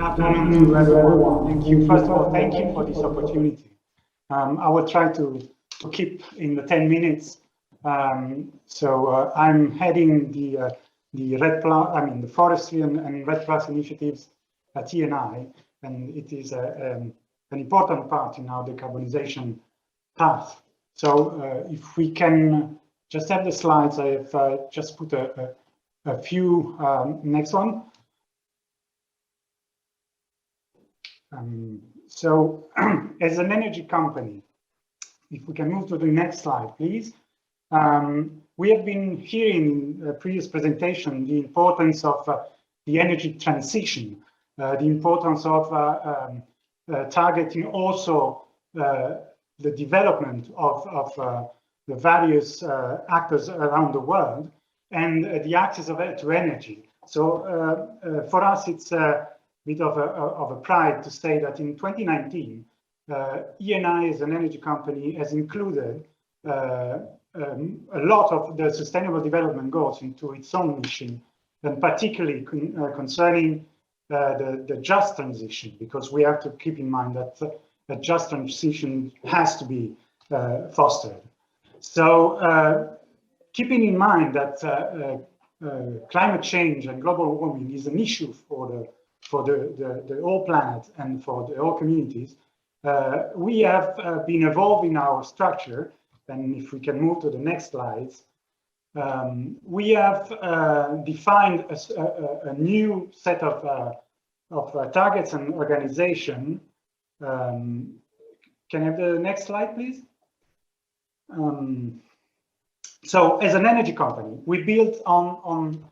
afternoon to everyone. Thank you. First of all, thank you for this opportunity. I will try to keep in the 10 minutes. I'm heading the the Forestry and Red Plus initiatives at ENI, and it is an important part in our decarbonization path. So if we can just have the slides, I have just put a few. Next one. As an energy company, if we can move to the next slide, please. We have been hearing in a previous presentation the importance of the energy transition, the importance of targeting also the development of the various actors around the world and the access to energy. So for us, it's a bit of a pride to say that in 2019, ENI as an energy company has included a lot of the sustainable development goals into its own mission, and particularly concerning the just transition, because we have to keep in mind that a just transition has to be fostered. So keeping in mind that climate change and global warming is an issue for the whole planet and for the whole communities, we have been evolving our structure. And if we can move to the next slides, we have defined a new set of targets and organization. Can I have the next slide, please? So as an energy company, we built on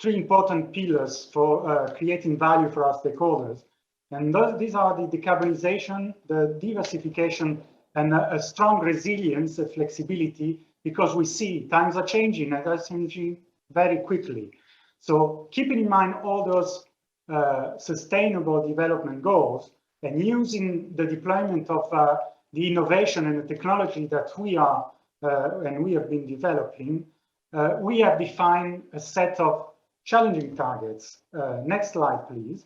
three important pillars for creating value for our stakeholders. And these are the decarbonization, the diversification, and a strong resilience and flexibility, because we see times are changing and are changing very quickly. So keeping in mind all those sustainable development goals and using the deployment of the innovation and the technology that we are and we have been developing, we have defined a set of challenging targets. Next slide, please.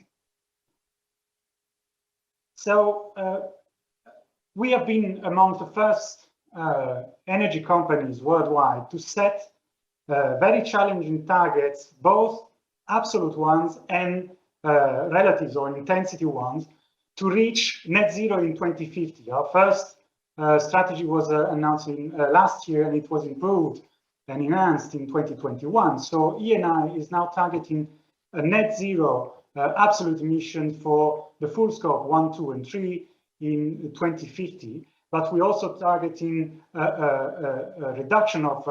So we have been among the first energy companies worldwide to set very challenging targets, both absolute ones and relatives or intensity ones, to reach net zero in 2050. Our first strategy was announced last year, and it was improved and enhanced in 2021. So ENI is now targeting a net zero absolute emission for the full scope 1, 2, and 3 in 2050, but we're also targeting a reduction of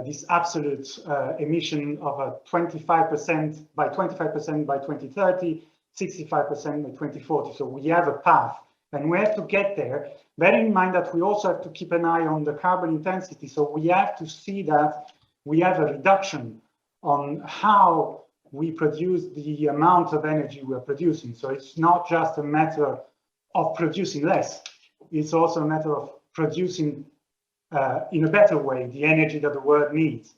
this absolute emission of 25% by 2030, 65% by 2040. So we have a path, and we have to get there. Bearing in mind that we also have to keep an eye on the carbon intensity. So we have to see that we have a reduction on how we produce the amount of energy we're producing. So it's not just a matter of producing less, it's also a matter of producing in a better way the energy that the world needs.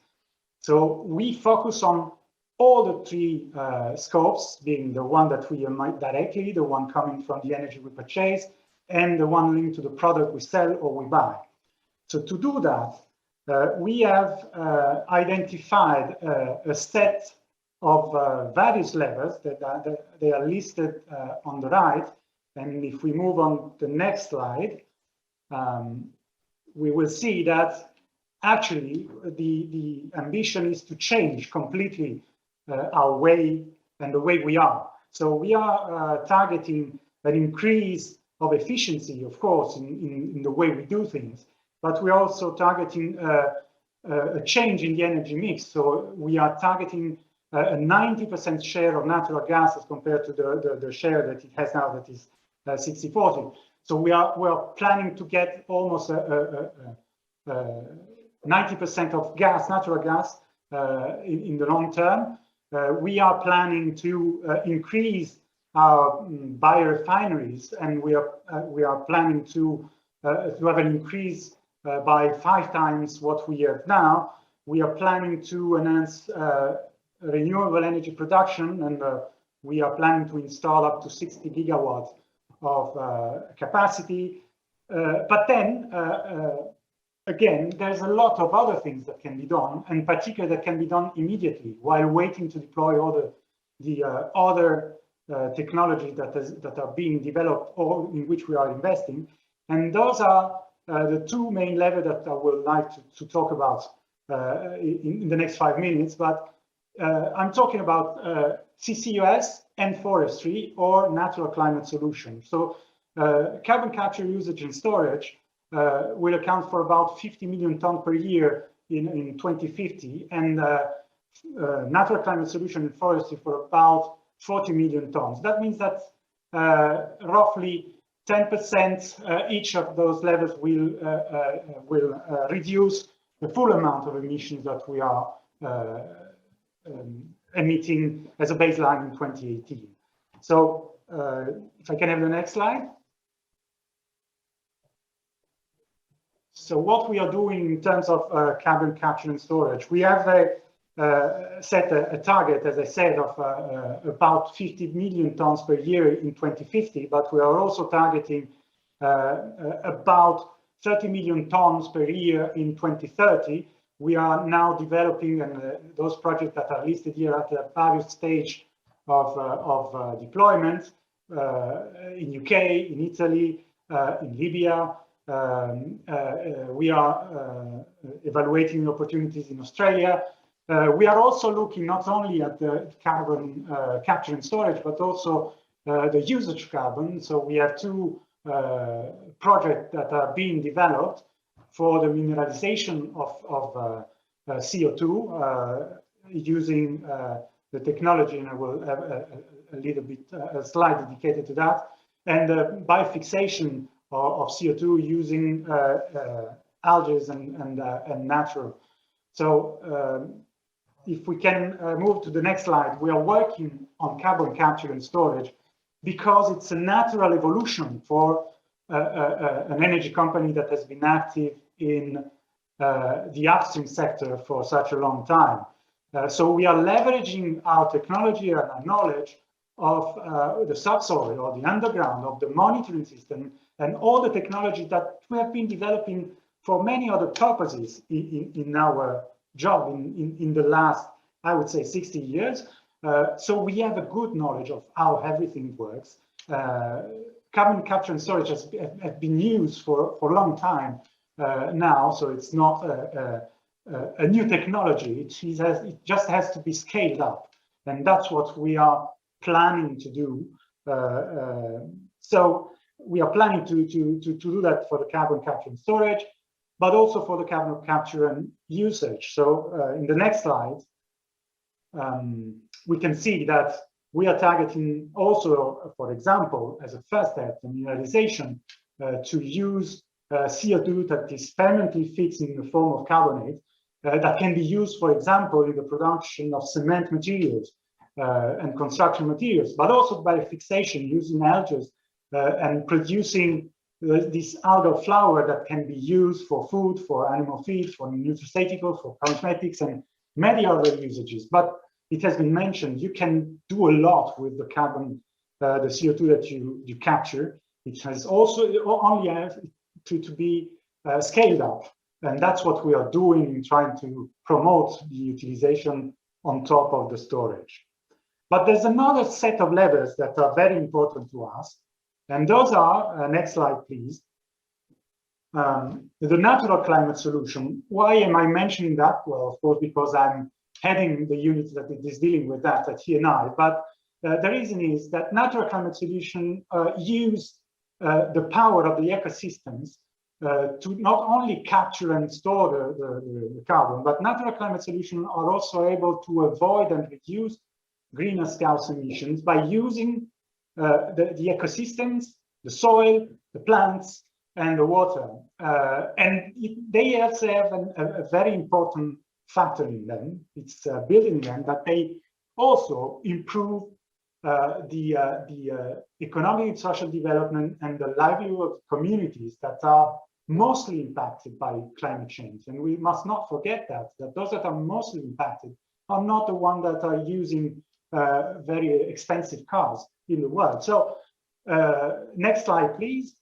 So we focus on all the three scopes, being the one that we emit directly, the one coming from the energy we purchase, and the one linked to the product we sell or we buy. So to do that, we have identified a set of various levels that they are listed on the right. And if we move on to the next slide, we will see that actually the ambition is to change completely our way and the way we are. So we are targeting an increase of efficiency, of course, in the way we do things, but we're also targeting a change in the energy mix. So we are targeting a 90% share of natural gas as compared to the share that it has now, that is 60-40. So we are planning to get almost 90% of gas, natural gas, in the long term. We are planning to increase our biorefineries, and we are planning to have an increase by 5 times what we have now. We are planning to enhance renewable energy production and we are planning to install up to 60 gigawatts of capacity. But then, again, there's a lot of other things that can be done, and particularly that can be done immediately while waiting to deploy all the other technologies that are being developed or in which we are investing. And those are the two main levels that I would like to talk about in the next 5 minutes. But I'm talking about CCUS and forestry, or natural climate solutions. So carbon capture, usage and storage will account for about 50 million tons per year in 2050, and natural climate solution and forestry for about 40 million tons. That means that roughly 10% each of those levels will reduce the full amount of emissions that we are emitting as a baseline in 2018. So if I can have the next slide. So what we are doing in terms of carbon capture and storage, we have set a target, as I said, of about 50 million tons per year in 2050, but we are also targeting about 30 million tons per year in 2030. We are now developing, and those projects that are listed here at the various stage of deployment in UK, in Italy, in Libya. We are evaluating opportunities in Australia. We are also looking not only at the carbon capture and storage, but also the usage of carbon. So we have two projects that are being developed for the mineralization of CO2 using the technology, and I will have a little bit a slide dedicated to that, and biofixation of CO2 using algae and natural. So if we can move to the next slide, we are working on carbon capture and storage because it's a natural evolution for an energy company that has been active in the upstream sector for such a long time. So we are leveraging our technology and our knowledge of the subsoil or the underground, of the monitoring system, and all the technology that we have been developing for many other purposes in our job in the last, I would say, 60 years. So we have a good knowledge of how everything works. Carbon capture and storage has been used for a long time now, so it's not a new technology. It just has to be scaled up, and that's what we are planning to do. So we are planning to do that for the carbon capture and storage, but also for the carbon capture and usage. So in the next slide, we can see that we are targeting also, for example, as a first step, the mineralization to use CO2 that is permanently fixed in the form of carbonate that can be used, for example, in the production of cement materials and construction materials, but also by fixation using algae and producing this algal flour that can be used for food, for animal feed, for nutraceuticals, for cosmetics, and many other usages. But it has been mentioned, you can do a lot with the carbon, the CO2 that you capture. It has also only have to be scaled up. And that's what we are doing in trying to promote the utilization on top of the storage. But there's another set of levers that are very important to us. And those are, next slide, please. The natural climate solution. Why am I mentioning that? Well, of course, because I'm heading the unit that is dealing with that at ENI. But the reason is that natural climate solution use the power of the ecosystems to not only capture and store the carbon, but natural climate solutions are also able to avoid and reduce greenhouse gas emissions by using the ecosystems, the soil, the plants, and the water. They also have a very important factor in them. It's building them that they also improve the economic and social development and the livelihood of communities that are mostly impacted by climate change. And we must not forget that those that are mostly impacted are not the ones that are using very expensive cars in the world. So next slide, please.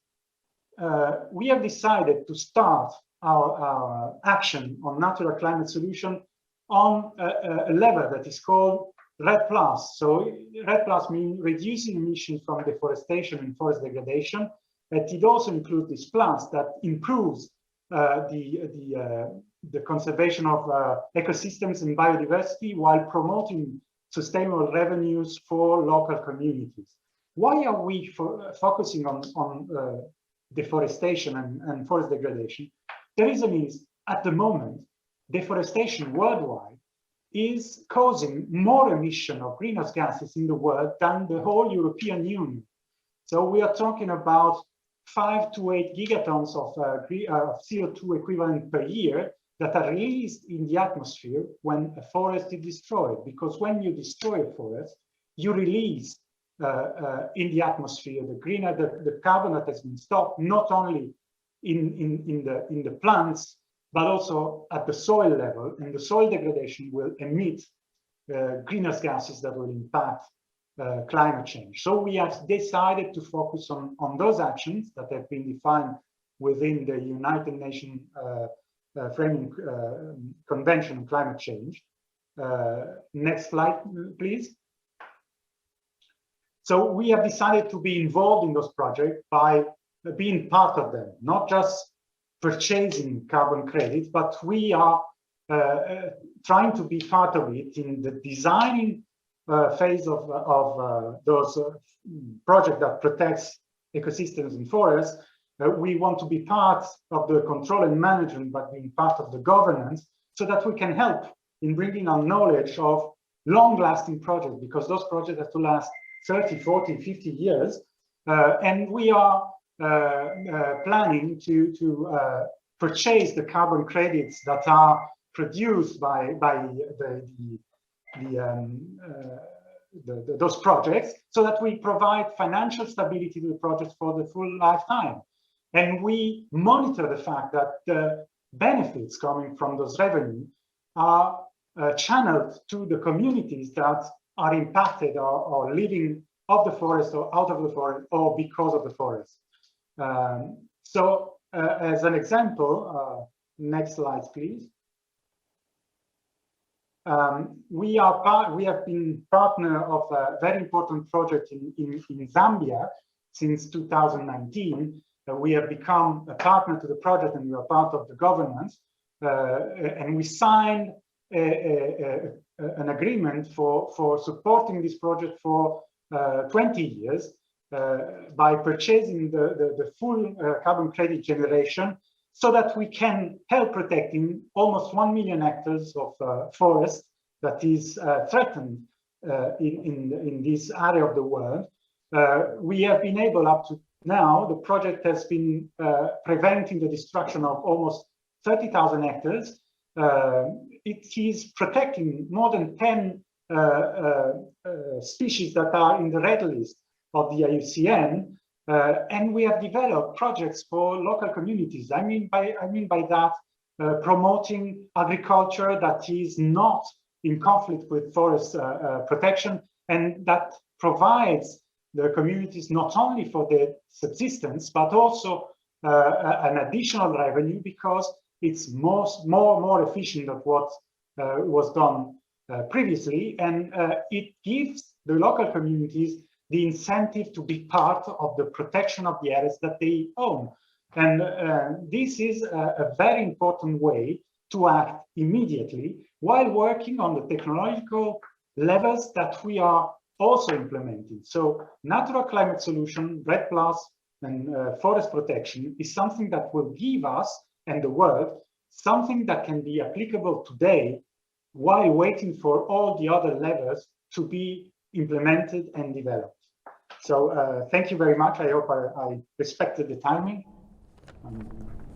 We have decided to start our action on natural climate solution on a level that is called RED+. So RED+ means reducing emissions from deforestation and forest degradation. But it also includes this plus that improves the conservation of ecosystems and biodiversity while promoting sustainable revenues for local communities. Why are we focusing on deforestation and forest degradation? The reason is, at the moment, deforestation worldwide is causing more emission of greenhouse gases in the world than the whole European Union. So we are talking about 5 to 8 gigatons of CO2 equivalent per year that are released in the atmosphere when a forest is destroyed. Because when you destroy a forest, you release in the atmosphere the carbon that has been stored not only in the plants, but also at the soil level, and the soil degradation will emit greenhouse gases that will impact climate change. So we have decided to focus on those actions that have been defined within the United Nations Framing Convention on Climate Change. Next slide, please. So we have decided to be involved in those projects by being part of them, not just purchasing carbon credits, but we are trying to be part of it in the designing phase of those projects that protects ecosystems and forests. We want to be part of the control and management, but being part of the governance, so that we can help in bringing our knowledge of long-lasting projects, because those projects have to last 30, 40, 50 years. And we are planning to purchase the carbon credits that are produced by those projects, so that we provide financial stability to the projects for the full lifetime. And we monitor the fact that the benefits coming from those revenues are channeled to the communities that are impacted or living of the forest or out of the forest or because of the forest. As an example, next slide, please. We have been partner of a very important project in Zambia since 2019. We have become a partner to the project, and we are part of the governance. And we signed an agreement for supporting this project for 20 years by purchasing the full carbon credit generation, so that we can help protecting almost 1 million hectares of forest that is threatened in this area of the world. We have been able, up to now, the project has been preventing the destruction of almost 30,000 hectares. It is protecting more than 10 species that are in the red list of the IUCN. And we have developed projects for local communities. I mean by that, promoting agriculture that is not in conflict with forest protection, and that provides the communities not only for their subsistence, but also an additional revenue, because it's more efficient than what was done previously, and it gives the local communities the incentive to be part of the protection of the areas that they own. And this is a very important way to act immediately while working on the technological levels that we are also implementing. So natural climate solution, RED+, and forest protection is something that will give us and the world something that can be applicable today while waiting for all the other levels to be implemented and developed. So thank you very much. I hope I respected the timing.